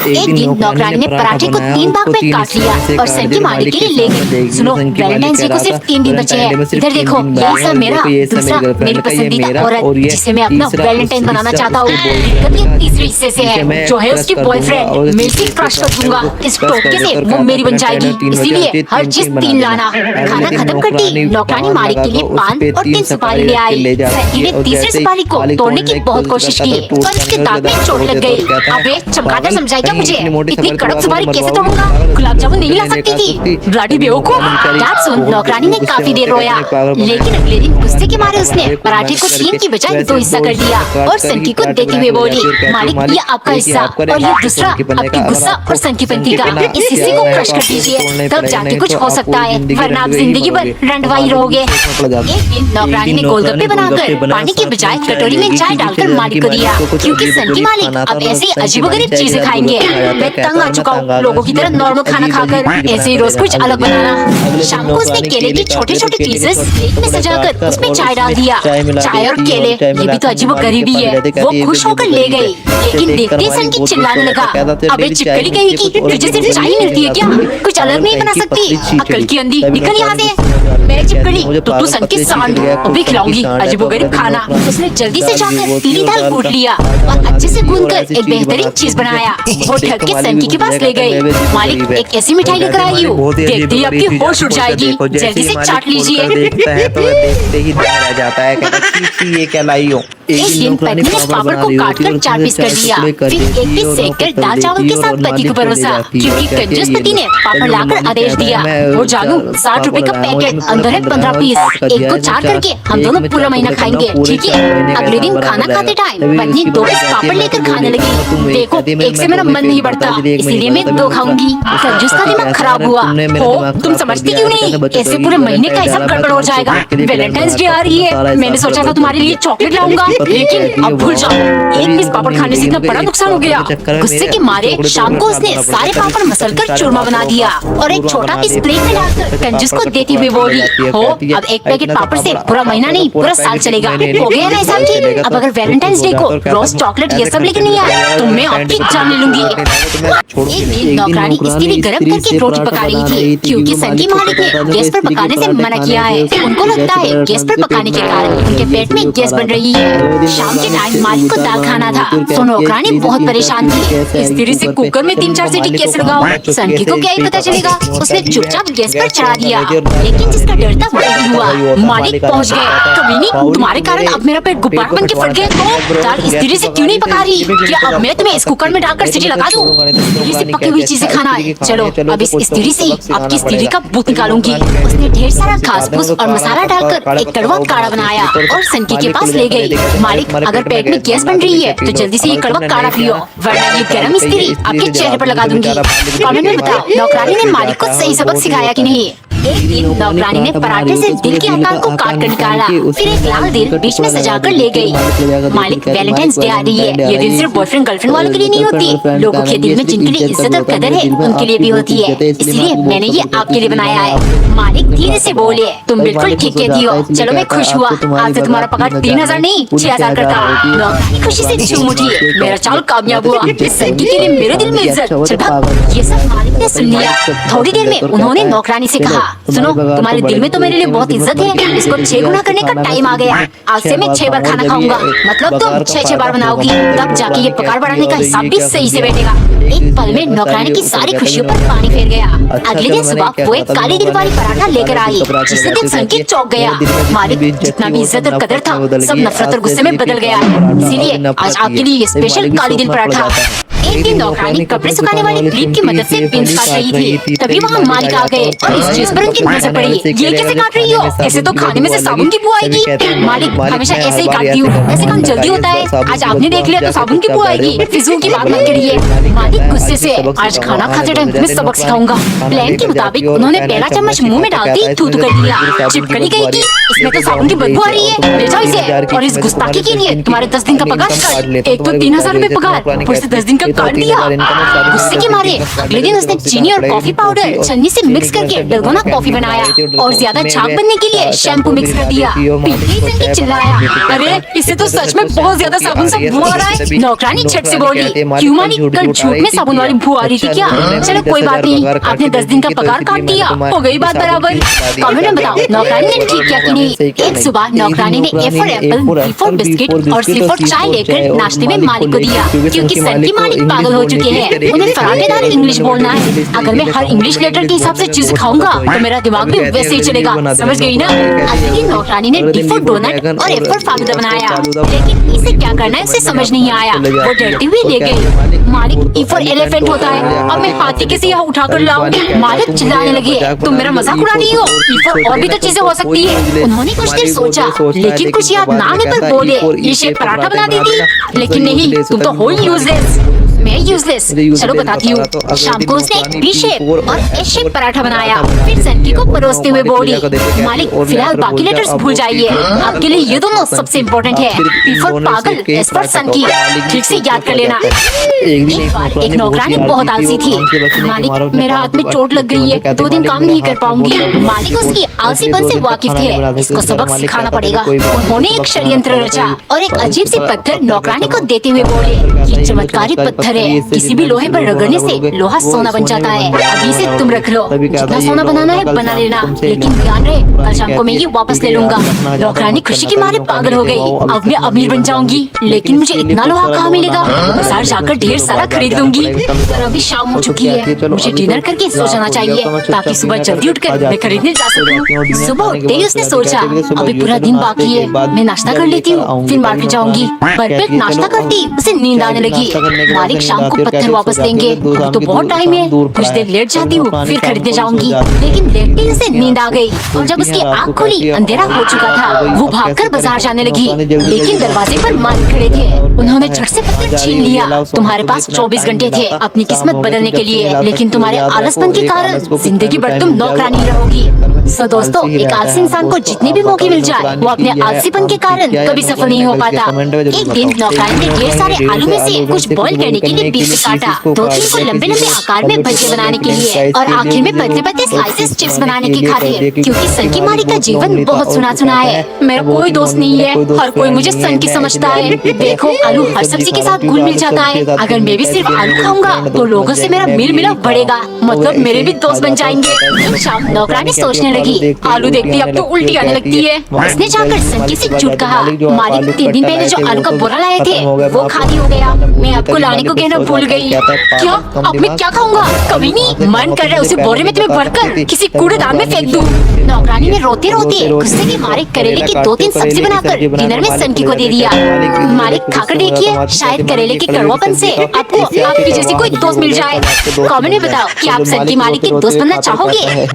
एक दिन नौकरानी ने पराठे को 3 भाग में काट लिया और सन की मालिक के लिए ले गई। सुनो, वैलेंटाइन डे को सिर्फ 3 दिन बचे हैं। इधर देखो, ये सब मेरा, दूसरा मेरी पसंदीदा औरत जिसे मैं अपना वैलेंटाइन बनाना चाहता हूँ। दिक्कत तीसरे हिस्से से है, जो है उसकी बॉयफ्रेंड। मैं इसे क्रश कर दूंगा, इस टोटके से वो मेरी बन जाएगी। इसीलिए हर चीज 3 लाना। खाना खत्म कर दी, नौकरानी मालिक के लिए पान और 3 सुपारी ले आई। सैटी ने तीसरी सुपारी को तोड़ने की बहुत कोशिश की, पर उसके दांत में चोट लग गई। अबे चमगादड़ समझाई क्या मुझे? इतनी कड़क सुपारी कैसे तोड़ूंगा? गुलाब जामुन नहीं ला सकती थी, ब्लडी बेवकूफ। बात सुन, नौकरानी ने काफी देर रोया, लेकिन अगले दिन गुस्से के मारे उसने पराठे को 3 की बजाय 2 हिस्सा कर दिया और सनकी को देते हुए बोली, मालिक ये आपका हिस्सा और ये दूसरा आपकी गुस्सा और संकीपंती का। इस हिस्से को क्रश कर दीजिए, तब जाके कुछ हो सकता है, वरना आप जिंदगी भर रंडवाई रहोगे। एक दिन नौकरानी ने गोलगप्पे बनाकर पानी के बजाय कटोरी में चाय डालकर मालिक को दिया, क्योंकि सनकी मालिक अब ऐसी अजीबोगरीब चीजें खाएंगे। मैं तंग आ चुका हूँ लोगों की तरह नॉर्मल खाना खाकर, ऐसे ही रोज कुछ अलग बनाना। शाम को उसने केले की छोटे-छोटे पीसेस प्लेट में सजाकर उसमें चाय डाल दिया। चाय और केले, ये भी तो अजीबोगरीब ही है। वो खुश होकर ले गई, लेकिन देखते ही सन की चिल्लाने लगा, अबे चिपकली कहेगी, तुझे सिर्फ चाय मिलती है क्या? कुछ अलग नहीं बना सकती? अकल की अंधी, निकल यहाँ से। मैं चिपकली तो तू सन की सांड, अभी खिलाऊंगी अजीबोगरीब खाना। उसने जल्दी से जाकर पीली दाल कूट लिया और अच्छे से गूंथकर एक बेहतरीन चीज बनाया। वो ढक के सनकी के पास ले गई। मालिक एक ऐसी मिठाई लेकर आई हूँ, देखते ही आपकी होश उड़ जाएगी, जल्दी से चाट लीजिए। देखते ही रह जाता है, ये क्या लाई हो। एक दिन पत्नी ने पापड़ को काटकर 4 पीस कर दिया, फिर एक पीस सेककर दाल चावल के साथ पति को परोसा, क्योंकि कंजूस पति ने पापड़ लाकर आदेश दिया। वो जानू 60 रुपए का पैकेट, अंदर है 15 पीस, एक को 4 करके हम दोनों पूरा महीना खाएंगे, ठीक है? अगले दिन खाना खाते टाइम पत्नी 2 पीस पापड़ लेकर खाने लगी। देखो, एक से मेरा मन नहीं बढ़ता, इसलिए मैं 2 खाऊंगी। कंजूस का दिमाग खराब हुआ। हो, तुम समझती क्यों नहीं? ऐसे पूरे महीने का हिसाब गड़बड़ हो जाएगा। वैलेंटाइंस डे आ रही है, मैंने सोचा था तुम्हारे लिए चॉकलेट लाऊंगा, लेकिन अब भूल जाओ, एक पीस पापड़ खाने से इतना बड़ा नुकसान हो गया। गुस्से के मारे शाम को उसने सारे पापड़ मसलकर चूरमा बना दिया और एक छोटा पीस प्लेट में डालकर कंजूस को देती हुई बोली, हो, अब एक पैकेट पापड़ से पूरा महीना नहीं पूरा साल चलेगा। हो गया ना हिसाब ठीक? अब अगर वैलेंटाइंस डे को रोज चॉकलेट ये सब लेकर नहीं आया तो मैं आपकी जान ले लूंगी। एक दिन नौकरानी इसके लिए गरम करके रोटी पका रही थी, क्योंकि सनकी मालिक ने गैस पर पकाने से मना किया है। उनको लगता है गैस पर पकाने के कारण उनके पेट में गैस बन रही है। शाम के टाइम मालिक को दाल खाना था, तो नौकरानी बहुत परेशान थी। इस तरह से कुकर में 3-4 सीटी कैसे लगाऊं? सनकी को क्या ही पता चलेगा? उसने चुपचाप गैस पर चढ़ा दिया, लेकिन जिसका डर था वही हुआ। मालिक पहुंच गए। कमीनी, तुम्हारे कारण अब मेरा पेट गुब्बारा बन के फट गया। तो दाल इस तरह से क्यों नहीं पका रही? क्या अब मैं तुम्हें इस कुकर में डालकर सीटी लगा दूं? से पकी हुई चीजें खाना है। चलो अब इस स्त्री से आपकी स्त्री का भूत निकालूंगी। उसने ढेर सारा घास फूस और मसाला डालकर एक कड़वा काढ़ा बनाया और सनकी के पास ले गई। मालिक, अगर पेट में गैस बन रही है तो जल्दी से ये कड़वा काढ़ा पियो, वरना ये गरम स्त्री आपके चेहरे पर लगा दूंगी। कमेंट में बताओ, नौकरानी ने मालिक को सही सबक सिखाया कि नहीं? एक दिन नौकरानी ने पराठे से दिल के आकार को काट कर निकाला, फिर एक लाल दिल बीच में सजाकर ले गई। मालिक, वैलेंटाइंस डे आ रही है, ये दिन सिर्फ बॉयफ्रेंड गर्लफ्रेंड वालों के लिए नहीं होती, लोगों के दिल में जिनके लिए इज्जत और कदर है उनके लिए भी होती है, इसलिए मैंने ये आपके लिए बनाया है। मालिक धीरे से बोले, तुम बिल्कुल ठीक कहती हो। चलो मैं खुश हुआ, आज से तुम्हारा पगार 3000 नहीं 6000 करता हूँ। नौकरानी खुशी से झूम उठी, मेरा चाल कामयाब हुआ, इस सनकी के लिए मेरे दिल में इज्जत। चल भाग। ये सब मालिक ने सुन लिया। थोड़ी देर में उन्होंने नौकरानी से कहा, सुनो, तुम्हारे दिल में तो मेरे लिए बहुत इज्जत है, इसको 6 गुना करने का टाइम आ गया। आज से मैं 6 बार खाना खाऊंगा, मतलब तुम 6 बार बनाओगी, तब जाके ये पगार बढ़ाने का हिसाब भी सही से बैठेगा। एक पल में नौकरानी की सारी खुशियों पर पानी फेर गया। अगले दिन सुबह वो एक काली दिल वाली पराठा लेकर आई, जिससे दिन सनकी चौंक गया। मालिक, जितना भी इज्जत और कदर था सब नफरत और गुस्से में बदल गया, इसीलिए आज आपके लिए ये स्पेशल काली दिल पराठा। एक दिन नौकरानी कपड़े सुखाने वाली क्लिप की मदद से पिन काट रही थी, तभी वहाँ मालिक आ गए और इस चीज पर उनकी नजर पड़ी। ये कैसे काट रही हो? ऐसे तो खाने में से साबुन की बू आएगी। मालिक, हमेशा ऐसे ही काटती हूँ, ऐसे काम जल्दी होता है, आज आपने देख लिया तो साबुन की बू आएगी, फिजूल की बात मत करिए। मालिक गुस्से से, आज खाना खाते टाइम तुम्हें सबक सिखाऊंगा। प्लान के मुताबिक उन्होंने पहला चम्मच मुंह में डालते ही थूथू कर दिया। चिपकली गई, इसमें तो साबुन की बदबू आ रही है, ले जाओ इसे। और इस गुस्ताखी के लिए तुम्हारे 10 दिन का पगार कट। एक तो 3000 रुपए पगार, ऊपर से 10 दिन का काट दिया। गुस्से के मारे अगले दिन उसने चीनी और कॉफी पाउडर छन्नी से मिक्स करके डलगोना कॉफी बनाया और ज्यादा झाग बनने के लिए शैम्पू मिक्स कर दिया। पीते ही सन की चिल्लाया, अरे इससे तो सच में बहुत ज्यादा साबुन सा बू आ रहा है। नौकरानी झट से बोली, क्यों मालिक, कल झूठ में साबुन वाली बू आ रही थी क्या? चलो कोई बात नहीं, आपने 10 दिन का पगार काट दिया, हो गई बात बराबर। कमेंट में बताओ नौकरानी ने ठीक किया कि नहीं। एक सुबह नौकरानी ने A for apple, B for biscuit और सी फॉर चाय लेकर नाश्ते में मालिक को दिया, क्योंकि सन की मालिक पागल हो चुके हैं। उन्हें फराटेदार इंग्लिश बोलना है। अगर मैं हर इंग्लिश लेटर के हिसाब से चीज खाऊंगा तो मेरा दिमाग भी वैसे ही चलेगा, समझ गई ना? अगली नौकरानी ने डी फॉर डोनट और एफ फॉर फालूदा बनाया, लेकिन इसे क्या करना है उसे समझ नहीं आया। वो डरती हुई ले गई। मालिक ई फॉर एलिफेंट होता है, अब मैं हाथी कैसे यहाँ उठा कर लाऊंगी? मालिक चिल्लाने लगे, तुम मेरा मजाक उड़ा रही हो, ई फॉर और भी तो चीजें हो सकती है। उन्होंने कुछ देर सोचा, लेकिन कुछ याद ना आने पर बोले, ये शेप पराठा बना देती। लेकिन नहीं, तुम तो हो यूजलेस। मैं यूजलेस, चलो बताती हूँ। शाम को उसने एक बी शेप और एस शेप पराठा बनाया, फिर सनकी को परोसते हुए बोली, मालिक फिलहाल बाकी लेटर्स भूल जाइए, आपके लिए ये दोनों सबसे इम्पोर्टेंट है। पी फॉर पागल, एस फॉर सनकी, ठीक से याद कर लेना। एक बार एक नौकरानी बहुत आलसी थी। मालिक मेरा हाथ में चोट लग गई है, 2 दिन काम नहीं कर पाऊंगी। मालिक उसकी आलसीपन से वाकिफ थे, इसको सबक सिखाना पड़ेगा। उन्होंने एक षड्यंत्र रचा और एक अजीब सी पत्थर नौकरानी को देते हुए बोले, ये चमत्कारी पत्थर है, किसी भी लोहे पर रगड़ने से लोहा सोना बन जाता है। अभी से तुम रख लो, जितना सोना बनाना है बना लेना, लेकिन ध्यान रहे कल शाम को मैं ये वापस ले लूंगा। नौकरानी खुशी के मारे पागल हो गई, अब मैं अमीर बन जाऊंगी, लेकिन मुझे इतना लोहा कहाँ मिलेगा? बाजार जाकर ढेर सारा खरीद लूंगी। पर अभी शाम हो चुकी है, मुझे डिनर करके सो जाना चाहिए ताकि सुबह जल्दी उठकर मैं खरीदने जा सकूं। सुबह उठते ही उसने सोचा, अभी पूरा दिन बाकी है, मैं नाश्ता कर लेती हूँ, फिर मार्केट जाऊंगी। पर फिर नाश्ता करती उसे नींद आने लगी। मालिक शाम को पत्थर वापस देंगे, अभी तो बहुत टाइम है, कुछ देर लेट जाती हूँ, फिर खरीदने जाऊंगी। लेकिन लेटते ही उसे नींद आ गई और जब उसकी आँख खुली अंधेरा हो चुका था। वो भागकर बाजार जाने लगी, लेकिन दरवाजे पर मालिक खड़े थे। उन्होंने झट से पत्थर छीन लिया। तुम्हारे पास 24 घंटे थे अपनी किस्मत बदलने के लिए, लेकिन तुम्हारे आलसपन के कारण जिंदगी भर तुम नौकरानी रहोगी। सो दोस्तों, एक आलसी इंसान को जितने भी मौके मिल जाए, वो अपने आलसीपन के कारण कभी सफल नहीं हो पाता। एक दिन नौकरानी ने ढेर सारे आलू में से कुछ बॉईल करने के लिए बीच से काटा, 2-3 को लंबे लंबे आकार में भज्जे बनाने के लिए और आखिर में पतले पतले स्लाइसेस चिप्स बनाने की खातिर, क्योंकि सन की मालिक का जीवन बहुत सुना सुना है। मेरा कोई दोस्त नहीं है, हर कोई मुझे सन की समझता है। देखो आलू हर सब्जी के साथ घुल मिल जाता है, अगर मैं भी सिर्फ आलू खाऊंगा तो लोगों से मेरा मेल मिलाप बढ़ेगा, मतलब मेरे भी दोस्त बन जाएंगे। शाम नौकरानी सोचने लगी, आलू देखती अब तो उल्टी आने लगती है। उसने जाकर सनकी से झूठ कहा, मालिक 3 दिन पहले जो आलू का बोरा लाए थे वो खाली हो गया, मैं आपको लाने को कहना भूल गई। क्या अब मैं क्या खाऊंगा? कभी नहीं, मन कर रहा है उसे बोरे में तुम्हें भरकर किसी कूड़ेदान में फेंक दूं। नौकरानी ने रोते रोते गुस्से के मारे करेले की 2-3 सब्जी बनाकर डिनर में सनकी को दे दिया। मालिक खाकर देखिए, शायद करेले के कड़वापन से आपको आपकी जैसी कोई दोस्त मिल जाए। कमेंट में बताओ कि आप सनकी मालिक के दोस्त बनना चाहोगे?